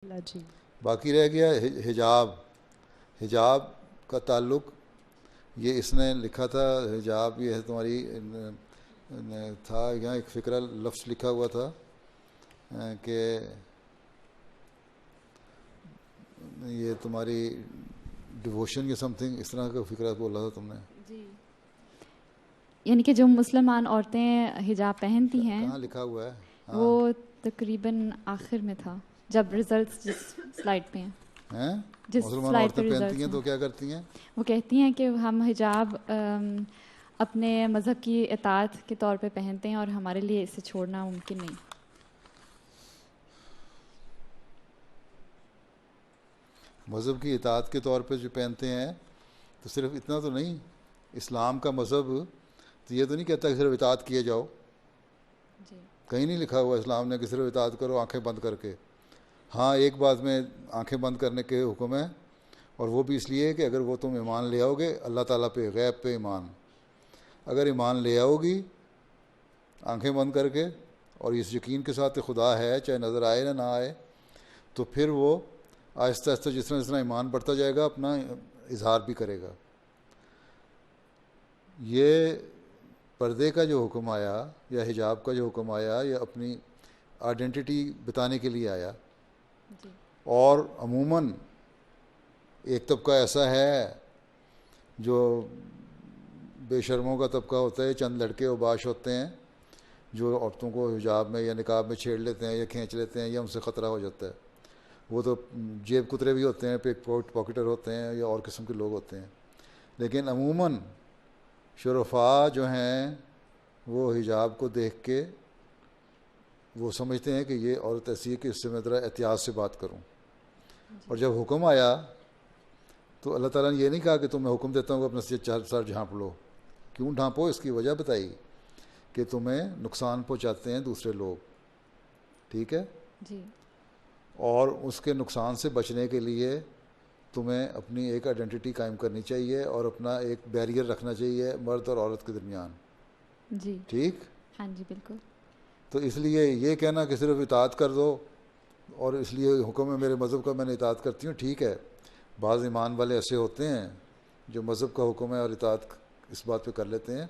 اللہ جی. باقی رہ گیا حجاب. حجاب کا تعلق یہ اس نے لکھا تھا، حجاب یہ ہے تمہاری تھا یہاں ایک فقرہ لفظ لکھا ہوا تھا کہ یہ تمہاری ڈیووشن یا سم تھنگ اس طرح کا فقرہ بولا تھا تم نے. جی یعنی کہ جو مسلمان عورتیں حجاب پہنتی ہیں کہاں لکھا ہوا ہے؟ ہاں وہ تقریباً آخر میں تھا جب ریزلٹس جس سلائڈ پہ ہیں، جس مسلمان سلائڈ پہ عورتیں پہنتی ریزلٹس ہیں ہیں تو کیا کرتی ہیں؟ وہ کہتی ہیں کہ ہم حجاب اپنے مذہب کی اطاعت کے طور پہ پہنتے ہیں اور ہمارے لیے اسے چھوڑنا ممکن نہیں. مذہب کی اطاعت کے طور پہ جو پہنتے ہیں تو صرف اتنا تو نہیں، اسلام کا مذہب تو یہ تو نہیں کہتا کہ صرف اطاعت کیے جاؤ. جی کہیں نہیں لکھا ہوا اسلام نے کہ صرف اطاعت کرو آنکھیں بند کر کے. ہاں ایک بات میں آنکھیں بند کرنے کے حکم ہے، اور وہ بھی اس لیے کہ اگر وہ تم ایمان لے آؤ گے اللہ تعالیٰ پہ، غیب پہ ایمان اگر ایمان لے آؤ گی آنکھیں بند کر کے اور اس یقین کے ساتھ کہ خدا ہے چاہے نظر آئے یا نہ آئے، تو پھر وہ آہستہ آہستہ جس طرح ایمان بڑھتا جائے گا اپنا اظہار بھی کرے گا. یہ پردے کا جو حکم آیا یا حجاب کا جو حکم آیا یا اپنی آئیڈینٹی بتانے کے لیے آیا. جی اور عموماً ایک طبقہ ایسا ہے جو بے شرموں کا طبقہ ہوتا ہے، چند لڑکے اوباش ہوتے ہیں جو عورتوں کو حجاب میں یا نقاب میں چھیڑ لیتے ہیں یا کھینچ لیتے ہیں یا ان سے خطرہ ہو جاتا ہے. وہ تو جیب کترے بھی ہوتے ہیں، پیک پاکٹر ہوتے ہیں یا اور قسم کے لوگ ہوتے ہیں. لیکن عموماً شرفاء جو ہیں وہ حجاب کو دیکھ کے وہ سمجھتے ہیں کہ یہ عورت ایسی ہے کہ اس سے میں ذرا احتیاط سے بات کروں. اور جب حکم آیا تو اللہ تعالیٰ نے یہ نہیں کہا کہ تمہیں حکم دیتا ہوں کہ اپنا سر جھانپ لو. کیوں ڈھانپو؟ اس کی وجہ بتائی کہ تمہیں نقصان پہنچاتے ہیں دوسرے لوگ. ٹھیک ہے؟ جی اور اس کے نقصان سے بچنے کے لیے تمہیں اپنی ایک آئیڈینٹی قائم کرنی چاہیے اور اپنا ایک بیریئر رکھنا چاہیے مرد اور عورت کے درمیان. جی ٹھیک؟ ہاں جی بالکل. تو اس لیے یہ کہنا کہ صرف اطاعت کر دو اور اس لیے حکم ہے میرے مذہب کا میں نے اطاعت کرتی ہوں، ٹھیک ہے. بعض ایمان والے ایسے ہوتے ہیں جو مذہب کا حکم ہے اور اطاعت اس بات پہ کر لیتے ہیں،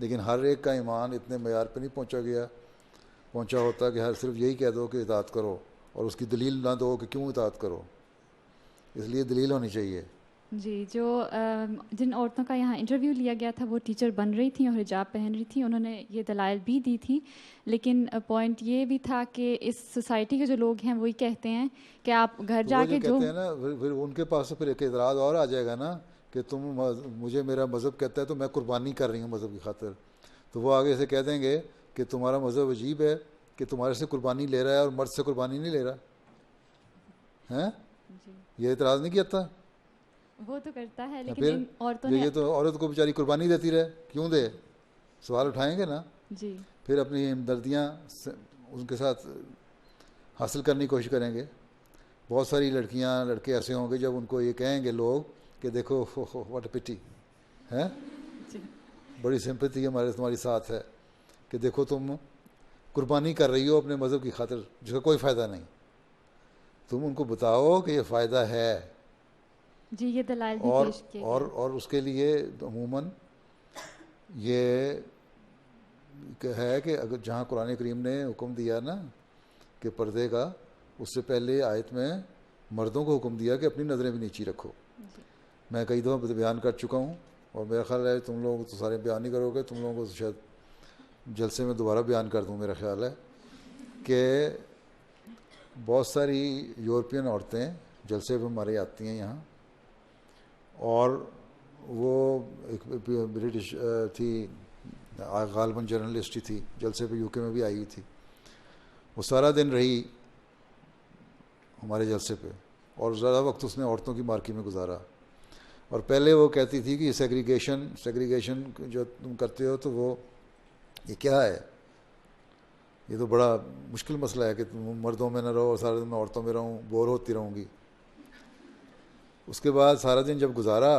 لیکن ہر ایک کا ایمان اتنے معیار پہ نہیں پہنچا ہوتا کہ ہر صرف یہی کہہ دو کہ اطاعت کرو اور اس کی دلیل نہ دو کہ کیوں اطاعت کرو. اس لیے دلیل ہونی چاہیے. جی جو جن عورتوں کا یہاں انٹرویو لیا گیا تھا وہ ٹیچر بن رہی تھیں اور حجاب پہن رہی تھیں، انہوں نے یہ دلائل بھی دی تھی، لیکن پوائنٹ یہ بھی تھا کہ اس سوسائٹی کے جو لوگ ہیں وہی کہتے ہیں کہ آپ گھر تو جا وہ جو کے کہتے ہیں نا پھر ان کے پاس پھر ایک اعتراض اور آ جائے گا نا کہ مجھے میرا مذہب کہتا ہے تو میں قربانی کر رہی ہوں مذہب کی خاطر. تو وہ آگے سے کہہ دیں گے کہ تمہارا مذہب عجیب ہے کہ تمہارے سے قربانی لے رہا ہے اور مرد سے قربانی نہیں لے رہا ہیں. جی یہ اعتراض نہیں کیا تھا؟ وہ تو کرتا ہے لیکن پھر ان عورتوں جو نے یہ تو عورت کو بیچاری قربانی دیتی رہے، کیوں دے؟ سوال اٹھائیں گے نا. جی پھر اپنی ہمدردیاں ان کے ساتھ حاصل کرنے کی کوشش کریں گے. بہت ساری لڑکیاں لڑکے ایسے ہوں گے جب ان کو یہ کہیں گے لوگ کہ دیکھو واٹ اے پٹی ہے، بڑی سمپتھی ہمارے تمہاری ساتھ ہے کہ دیکھو تم قربانی کر رہی ہو اپنے مذہب کی خاطر جس کا کوئی فائدہ نہیں. تم ان کو بتاؤ کہ یہ فائدہ ہے. جی یہ دلائل بھی اور پیش کیے اور گئے. اور اس کے لیے عموماً یہ ہے کہ اگر جہاں قرآن کریم نے حکم دیا نا کہ پردے کا، اس سے پہلے آیت میں مردوں کو حکم دیا کہ اپنی نظریں بھی نیچی رکھو. جی میں کئی دفعہ بیان کر چکا ہوں اور میرا خیال ہے تم لوگ تو سارے بیان نہیں کرو گے، تم لوگوں کو شاید جلسے میں دوبارہ بیان کر دوں. میرا خیال ہے کہ بہت ساری یورپین عورتیں جلسے پہ ہمارے آتی ہیں یہاں، اور وہ ایک برٹش تھی غالباً جرنلسٹ ہی تھی، جلسے پہ UK میں بھی آئی ہوئی تھی. وہ سارا دن رہی ہمارے جلسے پہ اور زیادہ وقت اس نے عورتوں کی مارکی میں گزارا. اور پہلے وہ کہتی تھی کہ یہ سیگریگیشن جو تم کرتے ہو تو وہ یہ کیا ہے، یہ تو بڑا مشکل مسئلہ ہے کہ تم مردوں میں نہ رہو اور سارے دن میں عورتوں میں رہوں، بور ہوتی رہوں گی. اس کے بعد سارا دن جب گزارا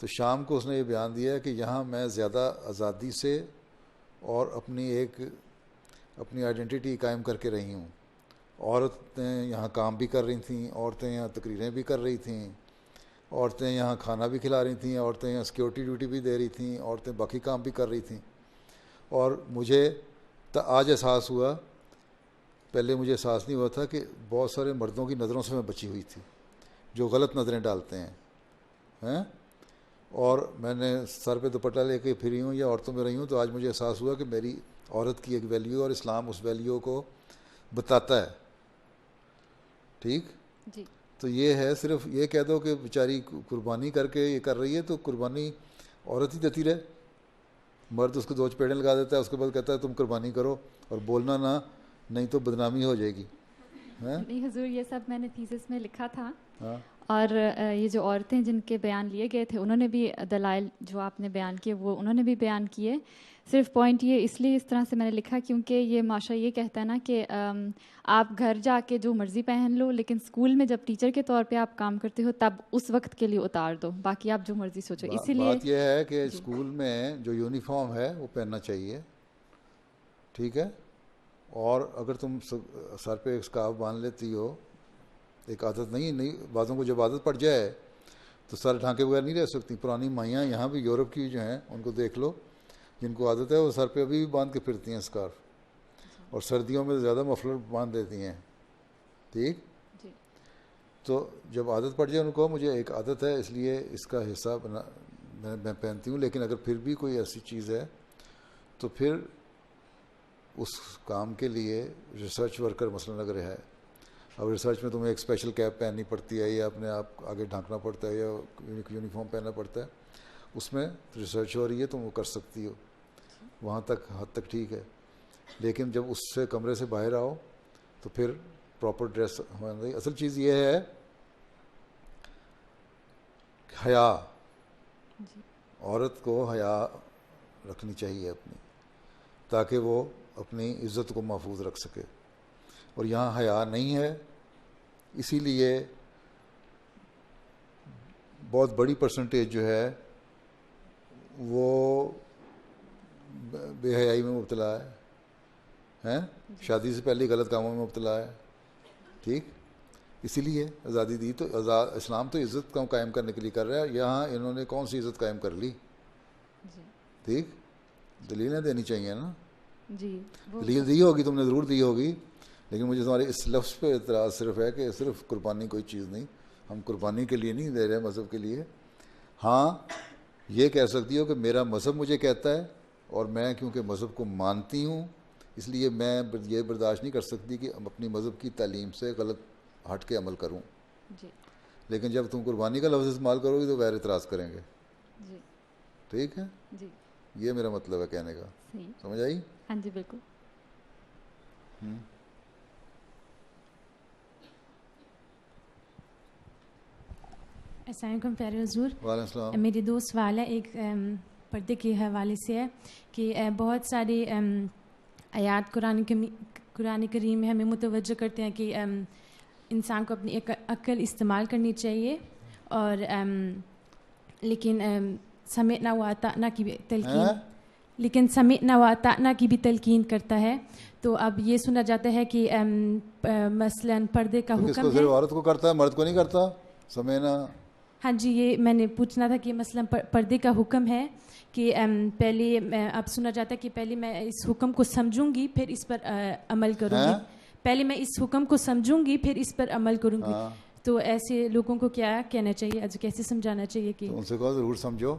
تو شام کو اس نے یہ بیان دیا کہ یہاں میں زیادہ آزادی سے اور اپنی آئیڈینٹی قائم کر کے رہی ہوں عورتیں یہاں کام بھی کر رہی تھیں، عورتیں یہاں تقریریں بھی کر رہی تھیں، عورتیں یہاں کھانا بھی کھلا رہی تھیں، عورتیں یہاں سیکورٹی ڈیوٹی بھی دے رہی تھیں، عورتیں باقی کام بھی کر رہی تھیں. اور مجھے آج احساس ہوا، پہلے مجھے احساس نہیں ہوا تھا کہ بہت سارے مردوں کی نظروں سے میں بچی ہوئی تھی جو غلط نظریں ڈالتے ہیں. اور میں نے سر پہ دوپٹہ لے کے پھری ہوں یا عورتوں میں رہی ہوں تو آج مجھے احساس ہوا کہ میری عورت کی ایک ویلیو اور اسلام اس ویلیو کو بتاتا ہے. ٹھیک. جی. تو یہ ہے، صرف یہ کہہ دو کہ بیچاری قربانی کر کے یہ کر رہی ہے تو قربانی عورت ہی دیتی رہے. مرد اس کو 2 چپیڑیں لگا دیتا ہے، اس کے بعد کہتا ہے تم قربانی کرو اور بولنا نہ، نہیں تو بدنامی ہو جائے گی. نہیں حضور، یہ سب میں نے تھیسس میں لکھا تھا. ہاں. اور یہ جو عورتیں جن کے بیان لیے گئے تھے انہوں نے بھی دلائل جو آپ نے بیان کیے وہ انہوں نے بھی بیان کیے. صرف پوائنٹ یہ اس لیے اس طرح سے میں نے لکھا کیونکہ یہ معاشرہ یہ کہتا ہے نا کہ آپ گھر جا کے جو مرضی پہن لو، لیکن اسکول میں جب ٹیچر کے طور پہ آپ کام کرتے ہو تب اس وقت کے لیے اتار دو، باقی آپ جو مرضی سوچو. اسی لیے بات یہ ہے کہ اسکول میں جو یونیفارم ہے وہ پہننا چاہیے. ٹھیک ہے. اور اگر تم سر پہ ایک اسکارف باندھ لیتی ہو، ایک عادت نہیں، بعضوں کو جب عادت پڑ جائے تو سر ڈھانکے بغیر نہیں رہ سکتی. پرانی مائیاں یہاں بھی یورپ کی جو ہیں ان کو دیکھ لو، جن کو عادت ہے وہ سر پہ ابھی بھی باندھ کے پھرتی ہیں اسکارف، اور سردیوں میں زیادہ مفلر باندھ دیتی ہیں. ٹھیک. تو جب عادت پڑ جائے ان کو، مجھے ایک عادت ہے اس لیے اس کا حصہ میں پہنتی ہوں. لیکن اگر پھر بھی کوئی ایسی چیز ہے تو پھر اس کام کے لیے ریسرچ ورکر مثلاً اگر ہے، اب ریسرچ میں تمہیں ایک اسپیشل کیپ پہننی پڑتی ہے یا اپنے آپ آگے ڈھانکنا پڑتا ہے یا یونیفارم پہننا پڑتا ہے، اس میں ریسرچ ہو رہی ہے تم وہ کر سکتی ہو، وہاں تک حد تک ٹھیک ہے. لیکن جب اس سے کمرے سے باہر آؤ تو پھر پراپر ڈریس ہونا چاہیے. اصل چیز یہ ہے حیا. عورت کو حیا رکھنی چاہیے اپنی، تاکہ وہ اپنی عزت کو محفوظ رکھ سکے. اور یہاں حیا نہیں ہے، اسی لیے بہت بڑی پرسنٹیج جو ہے وہ بے حیائی میں مبتلا ہے، شادی سے پہلے غلط کاموں میں مبتلا ہے. ٹھیک. اسی لیے آزادی دی. تو اسلام تو عزت کو قائم کرنے کے لیے کر رہا ہے. یہاں انہوں نے کون سی عزت قائم کر لی؟ ٹھیک. دلیلیں دینی چاہیے نا. جی. دلیل دی ہوگی، تم نے ضرور دی ہوگی، لیکن مجھے تمہارے اس لفظ پہ اعتراض صرف ہے کہ صرف قربانی کوئی چیز نہیں، ہم قربانی کے لیے نہیں دے رہے مذہب کے لیے. ہاں یہ کہہ سکتی ہو کہ میرا مذہب مجھے کہتا ہے اور میں کیونکہ مذہب کو مانتی ہوں اس لیے میں یہ برداشت نہیں کر سکتی کہ اپنی مذہب کی تعلیم سے غلط ہٹ کے عمل کروں. جی. لیکن جب تم قربانی کا لفظ استعمال کرو گی تو غیر اعتراض کریں گے. جی. ٹھیک ہے. جی. یہ میرا مطلب ہے کہنے کا. صحیح. سمجھ آئی؟ ہاں جی بالکل. السلام علیکم پیارے حضور. وعلیکم السلام. میرے 2 سوال ہیں. ایک پردے کے حوالے سے ہے کہ بہت ساری آیات قرآن کریم میں ہمیں متوجہ کرتے ہیں کہ انسان کو اپنی عقل استعمال کرنی چاہیے، اور لیکن سمعنا وأطعنا کی بھی تلقین کرتا ہے. تو اب یہ سنا جاتا ہے کہ مثلاً پردے کا کس کو حکم ہے. صرف عورت کو کرتا ہے، مرد کو نہیں کرتا؟ سمعنا. ہاں جی، یہ میں نے پوچھنا تھا کہ مثلاً پردے کا حکم ہے کہ پہلے اب سنا جاتا ہے کہ پہلے میں اس حکم کو سمجھوں گی پھر اس پر عمل کروں گی. پہلے میں اس حکم کو سمجھوں گی پھر اس پر عمل کروں گی. تو ایسے لوگوں کو کیا کہنا چاہیے، کیسے سمجھانا چاہیے؟ کہ ان سے کہو ضرور سمجھو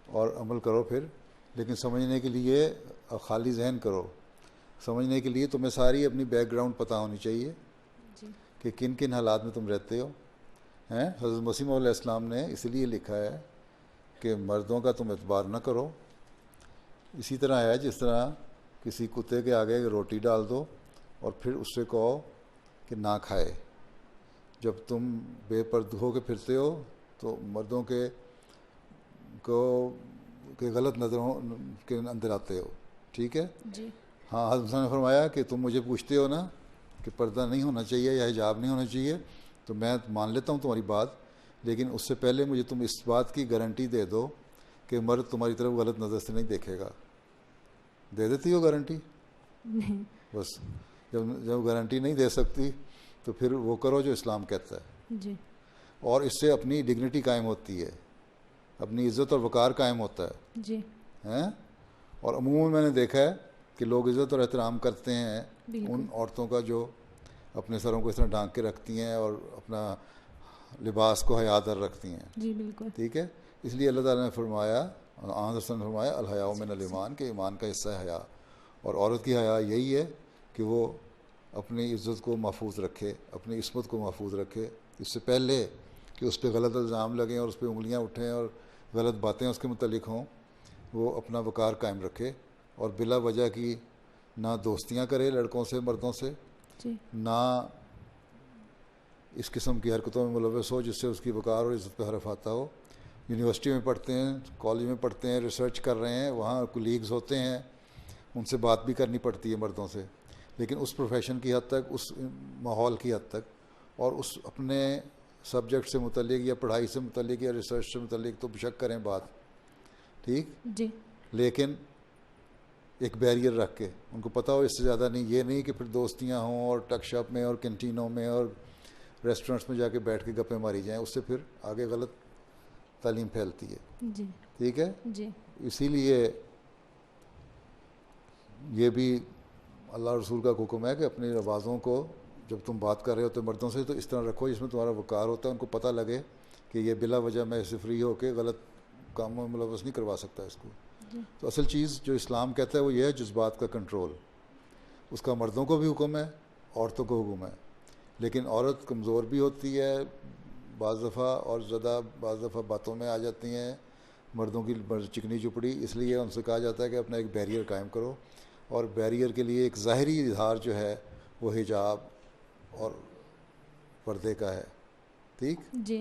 اور عمل کرو پھر، لیکن سمجھنے کے لیے خالی ذہن کرو. سمجھنے کے لیے تمہیں ساری اپنی بیک گراؤنڈ پتہ ہونی چاہیے کہ کن کن حالات میں تم رہتے ہو. حضرت مسیح علیہ السلام نے اسی لیے لکھا ہے کہ مردوں کا تم اعتبار نہ کرو. اسی طرح ہے جس طرح کسی کتے کے آگے روٹی ڈال دو اور پھر اس سے کہو کہ نہ کھائے. جب تم بے پردہ ہو کے پھرتے ہو تو مردوں کے غلط نظروں کے اندر آتے ہو. ٹھیک ہے جی. ہاں، حضرت نے فرمایا کہ تم مجھے پوچھتے ہو نا کہ پردہ نہیں ہونا چاہیے یا حجاب نہیں ہونا چاہیے، تو میں مان لیتا ہوں تمہاری بات، لیکن اس سے پہلے مجھے تم اس بات کی گارنٹی دے دو کہ مرد تمہاری طرف غلط نظر سے نہیں دیکھے گا. دے دیتی ہو گارنٹی؟ نہیں. بس جب گارنٹی نہیں دے سکتی تو پھر وہ کرو جو اسلام کہتا ہے، جی اور اس سے اپنی ڈگنیٹی قائم ہوتی ہے، اپنی عزت اور وقار قائم ہوتا ہے جی ہیں۔ اور عموماً میں نے دیکھا ہے کہ لوگ عزت اور احترام کرتے ہیں بالکل ان عورتوں کا جو اپنے سروں کو اس طرح ڈھانک کے رکھتی ہیں اور اپنا لباس کو حیا در رکھتی ہیں، جی بالکل ٹھیک ہے۔ اس لیے اللہ تعالیٰ نے فرمایا، آن رسول نے فرمایا الحیاء من الایمان، کہ ایمان کا حصہ ہے حیا، اور عورت کی حیا یہی ہے کہ وہ اپنی عزت کو محفوظ رکھے، اپنی عصمت کو محفوظ رکھے، اس سے پہلے کہ اس پہ غلط الزام لگیں اور اس پہ انگلیاں اٹھیں اور غلط باتیں اس کے متعلق ہوں، وہ اپنا وقار قائم رکھے اور بلا وجہ کی نہ دوستیاں کرے لڑکوں سے، مردوں سے، جی نہ اس قسم کی حرکتوں میں ملوث ہو جس سے اس کی وقار اور عزت پہ حرف آتا ہو۔ یونیورسٹی میں پڑھتے ہیں، کالج میں پڑھتے ہیں، ریسرچ کر رہے ہیں، وہاں کولیگز ہوتے ہیں، ان سے بات بھی کرنی پڑتی ہے مردوں سے، لیکن اس پروفیشن کی حد تک، اس ماحول کی حد تک، اور اس اپنے سبجیکٹ سے متعلق یا پڑھائی سے متعلق یا ریسرچ سے متعلق تو بشک کریں بات، ٹھیک، جی لیکن ایک بیریئر رکھ کے ان کو پتہ ہو اس سے زیادہ نہیں، یہ نہیں کہ پھر دوستیاں ہوں اور ٹک شاپ میں اور کینٹینوں میں اور ریسٹورنٹس میں جا کے بیٹھ کے گپیں ماری جائیں، اس سے پھر آگے غلط تعلیم پھیلتی ہے، جی ٹھیک ہے۔ جی اسی لیے یہ بھی اللہ رسول کا حکم ہے کہ اپنی آوازوں کو جب تم بات کر رہے ہوتے مردوں سے تو اس طرح رکھو جس میں تمہارا وقار ہوتا ہے، ان کو پتہ لگے کہ یہ بلا وجہ میں اسے فری ہو کے غلط کاموں میں ملوث نہیں کروا سکتا اس کو۔ تو اصل چیز جو اسلام کہتا ہے وہ یہ ہے جذبات کا کنٹرول، اس کا مردوں کو بھی حکم ہے، عورتوں کو حکم ہے، لیکن عورت کمزور بھی ہوتی ہے بعض دفعہ اور زیادہ بعض دفعہ باتوں میں آ جاتی ہیں مردوں کی چکنی چپڑی، اس لیے ان سے کہا جاتا ہے کہ اپنا ایک بیریئر قائم کرو، اور بیریئر کے لیے ایک ظاہری اظہار جو ہے وہ حجاب اور پردے کا ہے، ٹھیک۔ جی